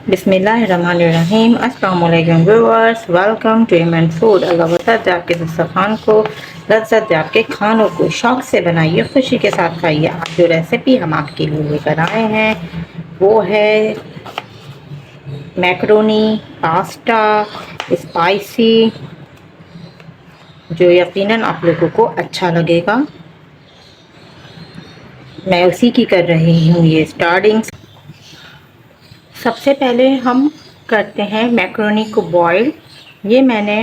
बिस्मिल्लाहिर्रहमानिर्रहीम। अस्सलाम वालेकुम व्यूअर्स, वेलकम टू एमन फूड। अल्लाह वतआला आपके दस्तरखान को लज्जत दे, आपके खानों को शौक से बनाइए, खुशी के साथ खाइए। आज जो रेसिपी हम आपके लिए लेकर आए हैं वो है मैकरोनी पास्ता स्पाइसी, जो यकीनन आप लोगों को अच्छा लगेगा। मैं उसी की कर रही हूँ ये स्टार्टिंग। सबसे पहले हम करते हैं मैक्रोनी को बॉईल। ये मैंने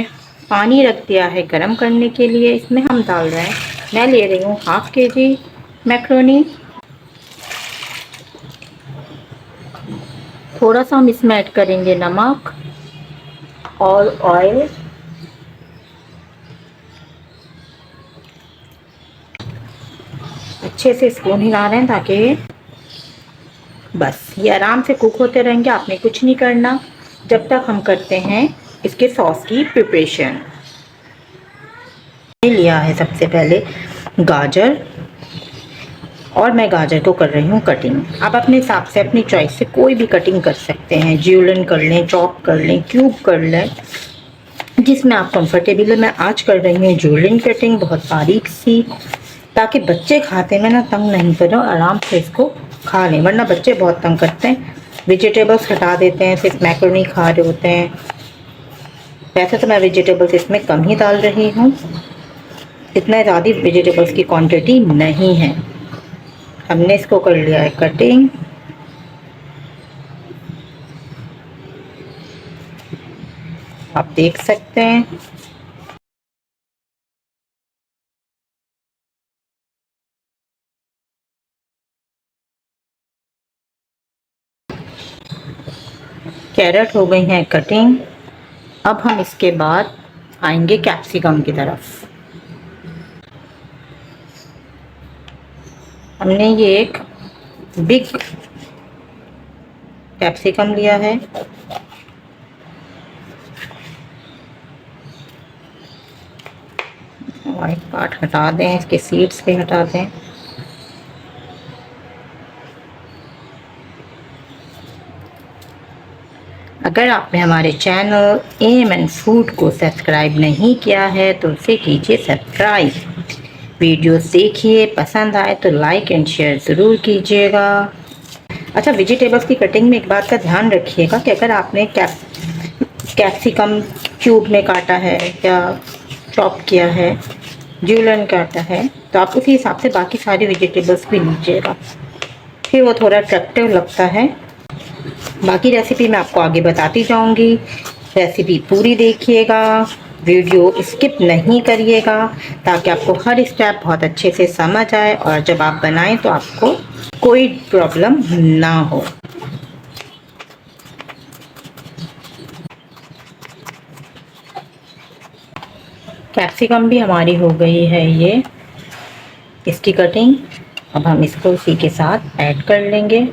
पानी रख दिया है गरम करने के लिए। इसमें हम डाल रहे हैं, मैं ले रही हूँ हाफ के जी मैक्रोनी। थोड़ा सा हम इसमें ऐड करेंगे नमक और ऑयल। अच्छे से स्पून हिला रहे हैं ताकि बस ये आराम से कुक होते रहेंगे। आपने कुछ नहीं करना जब तक हम करते हैं इसके सॉस की प्रिपरेशन। लिया है सबसे पहले गाजर, और मैं गाजर को कर रही हूँ कटिंग। आप अपने हिसाब से अपनी चॉइस से कोई भी कटिंग कर सकते हैं, ज्यूलन कर लें, चॉप कर लें, क्यूब कर लें, जिसमें आप कंफर्टेबल है। मैं आज कर रही हूँ ज्यूलन कटिंग, बहुत बारीक सी, ताकि बच्चे खाते में ना तंग नहीं करें, आराम से इसको खा लें। वरना बच्चे बहुत तंग करते हैं, वेजिटेबल्स हटा देते हैं, सिर्फ मैक्रोनी खा रहे होते हैं। वैसे तो मैं वेजिटेबल्स इसमें कम ही डाल रही हूँ, इतना ज़्यादा वेजिटेबल्स की क्वांटिटी नहीं है। हमने इसको कर लिया है कटिंग। आप देख सकते हैं कैरेट हो गई हैं कटिंग। अब हम इसके बाद आएंगे कैप्सिकम की तरफ। हमने ये एक बिग कैप्सिकम लिया है। वाइट पार्ट हटा दें, इसके सीड्स भी हटा दें। अगर आपने हमारे चैनल एमन फूड को सब्सक्राइब नहीं किया है तो उसे कीजिए सब्सक्राइब। वीडियोस देखिए, पसंद आए तो लाइक एंड शेयर ज़रूर कीजिएगा। अच्छा, वेजिटेबल्स की कटिंग में एक बात का ध्यान रखिएगा कि अगर आपने कैप्सिकम क्यूब में काटा है या चॉप किया है, ज्यूलन काटा है, तो आप उसी हिसाब से बाकी सारी वेजिटेबल्स भी लीजिएगा, फिर वो थोड़ा अट्रैक्टिव लगता है। बाकी रेसिपी मैं आपको आगे बताती जाऊंगी। रेसिपी पूरी देखिएगा, वीडियो स्किप नहीं करिएगा, ताकि आपको हर स्टेप बहुत अच्छे से समझ आए और जब आप बनाएं तो आपको कोई प्रॉब्लम ना हो। कैप्सिकम भी हमारी हो गई है ये इसकी कटिंग। अब हम इसको इसी के साथ ऐड कर लेंगे।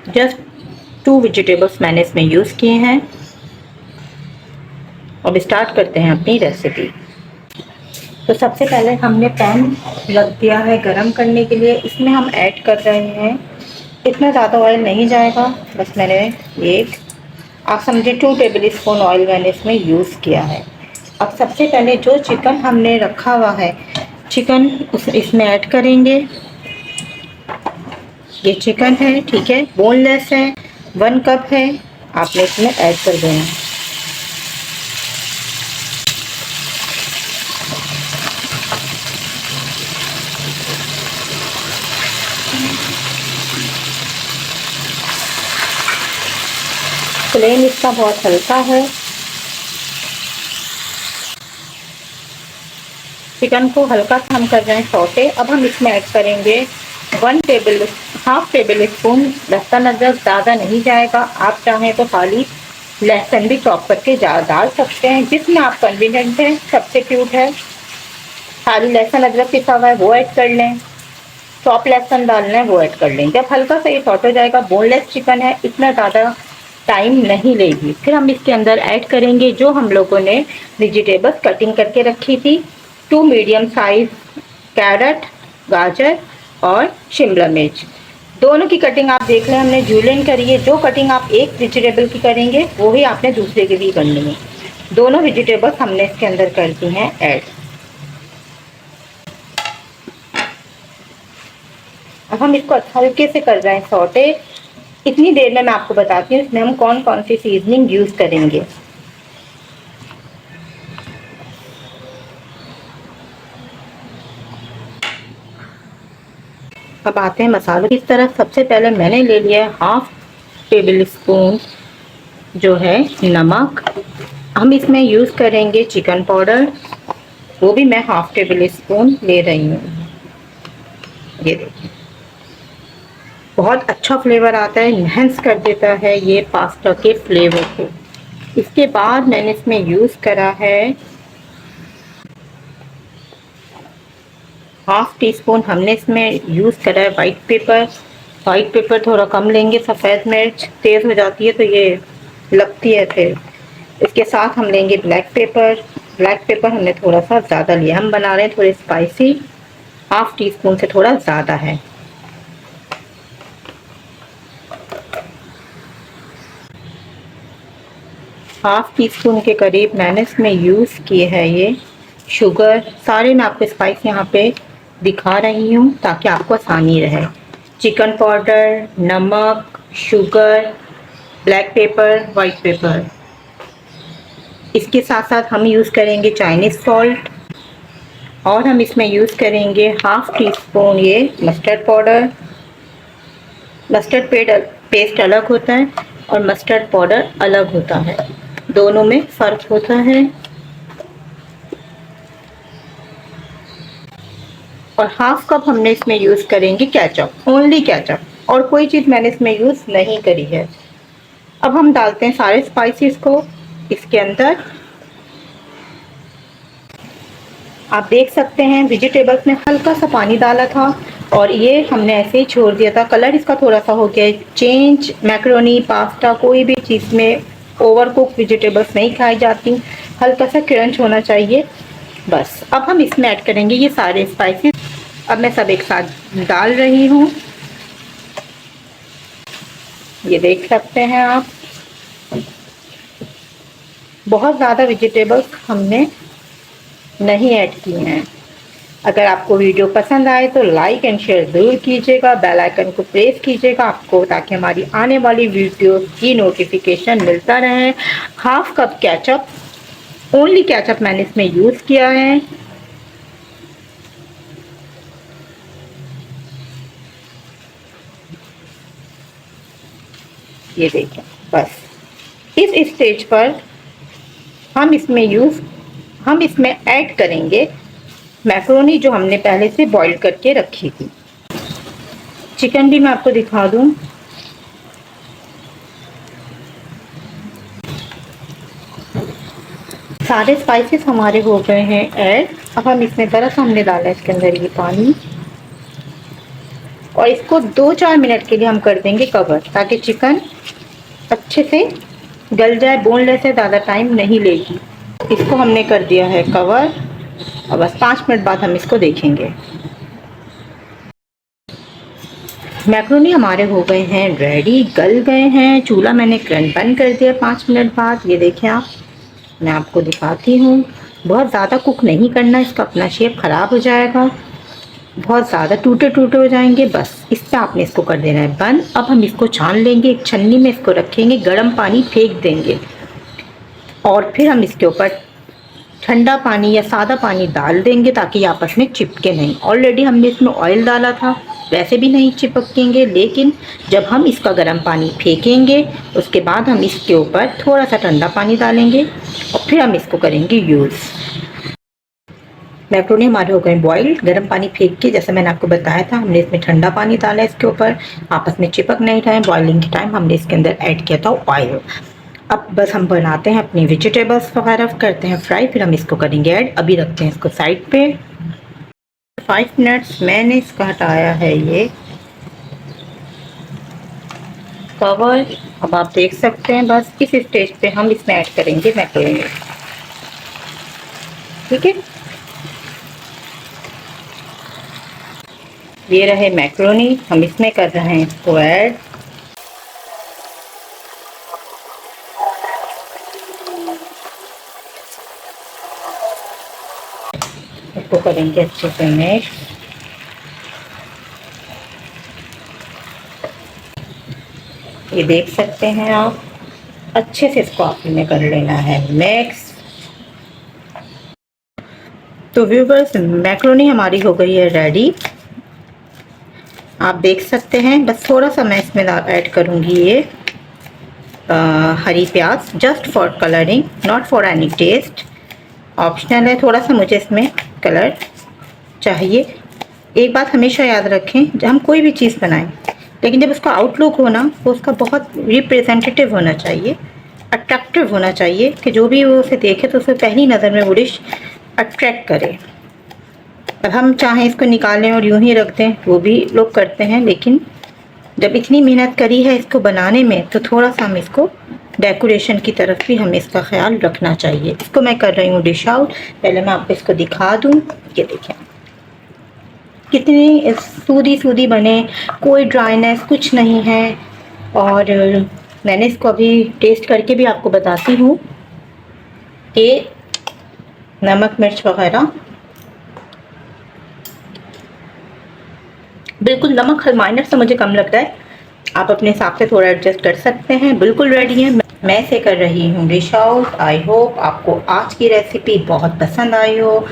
जस्ट 2 वेजिटेबल्स मैंने इसमें यूज़ किए हैं। अब स्टार्ट करते हैं अपनी रेसिपी। तो सबसे पहले हमने पैन रख दिया है गरम करने के लिए। इसमें हम ऐड कर रहे हैं, इतना ज़्यादा ऑयल नहीं जाएगा, बस मैंने एक, आप समझे 2 टेबल स्पून ऑयल मैंने इसमें यूज़ किया है। अब सबसे पहले जो चिकन हमने रखा हुआ है, चिकन इसमें ऐड करेंगे। ये चिकन है, ठीक है, बोनलेस है, 1 कप है, आपने इसमें ऐड कर देना। फ्लेम इसका बहुत हल्का है। चिकन को हल्का सा हम कर रहे हैं सौटे। अब हम इसमें ऐड करेंगे हाफ टेबल स्पून लहसुन अदरक। ज़्यादा नहीं जाएगा, आप चाहें तो खाली लहसुन भी चॉप करके डाल सकते हैं, जिसमें आप कन्वीनियंट है, सब्स्टिट्यूट है। खाली लहसुन अदरक पिसा हुआ है वो ऐड कर लें, चॉप लहसुन डालना है वो ऐड कर लें। जब हल्का सा ये सॉट हो जाएगा, बोनलेस चिकन है, इतना ज़्यादा टाइम नहीं लेगी। फिर हम इसके अंदर ऐड करेंगे जो हम लोगों ने वेजिटेबल्स कटिंग करके रखी थी, 2 मीडियम साइज कैरेट, गाजर और शिमला मिर्च। दोनों की कटिंग आप देख रहे हैं हमने जूलियन करी है। जो कटिंग आप एक वेजिटेबल की करेंगे वो ही आपने दूसरे की भी करनी है। दोनों वेजिटेबल्स हमने इसके अंदर कर दी हैं ऐड। अब हम इसको हल्के से कर रहे हैं सौटे। इतनी देर में मैं आपको बताती हूँ इसमें हम कौन कौन सी सीजनिंग यूज़ करेंगे। अब आते हैं मसालों की तरफ। सबसे पहले मैंने ले लिया है 1/2 टेबल स्पून जो है नमक। हम इसमें यूज़ करेंगे चिकन पाउडर, वो भी मैं 1/2 टेबल स्पून ले रही हूँ। ये देखिए बहुत अच्छा फ्लेवर आता है, इन्हेंस कर देता है ये पास्ता के फ्लेवर को। इसके बाद मैंने इसमें यूज़ करा है 1/2 टीस्पून हमने इसमें यूज़ करा है वाइट पेपर। वाइट पेपर थोड़ा कम लेंगे, सफ़ेद मिर्च तेज़ हो जाती है तो ये लगती है फिर। इसके साथ हम लेंगे ब्लैक पेपर। ब्लैक पेपर हमने थोड़ा सा ज़्यादा लिया, हम बना रहे हैं थोड़े स्पाइसी। 1/2 टीस्पून से थोड़ा ज़्यादा है। हाफ टी स्पून के करीब मैंने इसमें यूज़ किए है ये शुगर। सारे मैं आपको स्पाइस यहाँ पे दिखा रही हूँ ताकि आपको आसानी रहे। चिकन पाउडर, नमक, sugar, black pepper, white paper. इसके साथ साथ हम यूज़ करेंगे चाइनीज़ सॉल्ट और हम इसमें यूज़ करेंगे 1/2 टीस्पून ये मस्टर्ड पाउडर। मस्टर्ड पेस्ट अलग होता है और मस्टर्ड पाउडर अलग होता है, दोनों में फ़र्क होता है। और 1/2 कप हमने इसमें यूज़ करेंगे केचप, ओनली केचप, और कोई चीज़ मैंने इसमें यूज़ नहीं करी है। अब हम डालते हैं सारे स्पाइसेस को इसके अंदर। आप देख सकते हैं वेजिटेबल्स में हल्का सा पानी डाला था और ये हमने ऐसे ही छोड़ दिया था। कलर इसका थोड़ा सा हो गया चेंज। मैक्रोनी, पास्ता, कोई भी चीज़ में ओवर कुक वेजिटेबल्स नहीं खाई जाती, हल्का सा क्रंच होना चाहिए बस। अब हम इसमें ऐड करेंगे ये सारे स्पाइसेस। अब मैं सब एक साथ डाल रही हूँ, ये देख सकते हैं आप। बहुत ज़्यादा वेजिटेबल्स हमने नहीं ऐड किए हैं। अगर आपको वीडियो पसंद आए तो लाइक एंड शेयर ज़रूर कीजिएगा, बेल आइकन को प्रेस कीजिएगा आपको, ताकि हमारी आने वाली वीडियो की नोटिफिकेशन मिलता रहे। 1/2 कप केचप, ओनली केचप मैंने इसमें यूज़ किया है। ये देखें, बस इस स्टेज पर हम इसमें ऐड करेंगे मैक्रोनी जो हमने पहले से बॉईल करके रखी थी। चिकन भी मैं आपको दिखा दूं। सारे स्पाइसेस हमारे हो गए हैं ऐड। अब हम इसमें दरअसल हमने डाला है इसके अंदर ये पानी और इसको 2-4 मिनट के लिए हम कर देंगे कवर, ताकि चिकन अच्छे से गल जाए। बोनलेस है, ज़्यादा टाइम नहीं लेगी। इसको हमने कर दिया है कवर और बस 5 मिनट बाद हम इसको देखेंगे। मैक्रोनी हमारे हो गए हैं रेडी, गल गए हैं। चूल्हा मैंने बंद कर दिया 5 मिनट बाद। ये देखें आप, मैं आपको दिखाती हूँ। बहुत ज़्यादा कुक नहीं करना, इसका अपना शेप ख़राब हो जाएगा, बहुत ज़्यादा टूटे टूटे हो जाएंगे। बस इस पर आपने इसको कर देना है बंद। अब हम इसको छान लेंगे, एक छन्नी में इसको रखेंगे, गर्म पानी फेंक देंगे और फिर हम इसके ऊपर ठंडा पानी या सादा पानी डाल देंगे ताकि आपस में चिपके नहीं। ऑलरेडी हमने इसमें ऑयल डाला था, वैसे भी नहीं चिपकेंगे, लेकिन जब हम इसका गर्म पानी फेंकेंगे उसके बाद हम इसके ऊपर थोड़ा सा ठंडा पानी डालेंगे और फिर हम इसको करेंगे यूज़। मैक्रोनी हमारे हो गए बॉईल। गर्म पानी फेंक के, जैसे मैंने आपको बताया था, हमने इसमें ठंडा पानी डाला इसके ऊपर, आपस में चिपक नहीं रहे। बॉइलिंग के टाइम हमने इसके अंदर ऐड किया था ऑयल। अब बस हम बनाते हैं अपनी वेजिटेबल्स वगैरह, करते हैं फ्राई, फिर हम इसको करेंगे ऐड। अभी रखते हैं इसको साइड पे। 5 मिनट्स मैंने इसका हटाया है ये कवर। अब आप देख सकते हैं, बस इस स्टेज पे हम इसमें ऐड करेंगे मैक्रोनी। ठीक है, ये रहे मैक्रोनी, हम इसमें कर रहे हैं इसको ऐड। इसको करेंगे अच्छे से मिक्स। ये देख सकते हैं आप, अच्छे से इसको आपने कर लेना है मिक्स। तो व्यूवर्स, मैक्रोनी हमारी हो गई है रेडी। आप देख सकते हैं, बस थोड़ा सा मैं इसमें ऐड करूँगी ये हरी प्याज, just for colouring, not for any taste, optional है। थोड़ा सा मुझे इसमें कलर चाहिए। एक बात हमेशा याद रखें, जब हम कोई भी चीज़ बनाएं, लेकिन जब उसका आउटलुक हो ना, वो उसका बहुत रिप्रेजेंटेटिव होना चाहिए, अट्रैक्टिव होना चाहिए, कि जो भी वो उसे देखे तो उसे पहली नज़र में वो डिश अट्रैक्ट करे। अब हम चाहें इसको निकालें और यूं ही रख दें, वो भी लोग करते हैं, लेकिन जब इतनी मेहनत करी है इसको बनाने में, तो थोड़ा सा हम इसको डेकोरेशन की तरफ भी हमें इसका ख्याल रखना चाहिए। इसको मैं कर रही हूँ डिश आउट। पहले मैं आपको इसको दिखा दूँ। ये देखें कितनी सूदी सूदी बने, कोई ड्राइनेस कुछ नहीं है। और मैंने इसको अभी टेस्ट करके भी आपको बताती हूँ कि नमक मिर्च वगैरह बिल्कुल, नमक माइनर से मुझे कम लगता है, आप अपने हिसाब से थोड़ा एडजस्ट कर सकते हैं। बिल्कुल रेडी है, मैं इसे कर रही हूँ डिश आउट। आई होप आपको आज की रेसिपी बहुत पसंद आई हो।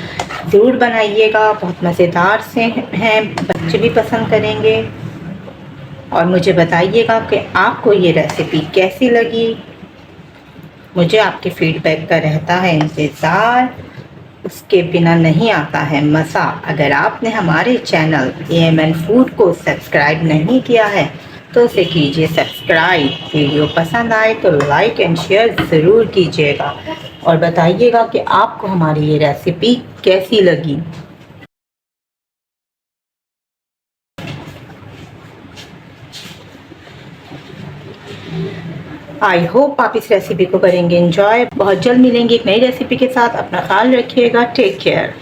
ज़रूर बनाइएगा, बहुत मज़ेदार से हैं, बच्चे भी पसंद करेंगे। और मुझे बताइएगा कि आपको ये रेसिपी कैसी लगी। मुझे आपके फीडबैक का रहता है इंतज़ार, उसके बिना नहीं आता है मज़ा। अगर आपने हमारे चैनल AMN फूड को सब्सक्राइब नहीं किया है तो उसे कीजिए सब्सक्राइब। वीडियो पसंद आए तो लाइक एंड शेयर ज़रूर कीजिएगा और बताइएगा कि आपको हमारी ये रेसिपी कैसी लगी। आई होप आप इस रेसिपी को करेंगे एंजॉय। बहुत जल्द मिलेंगे एक नई रेसिपी के साथ। अपना ख्याल रखिएगा। Take care.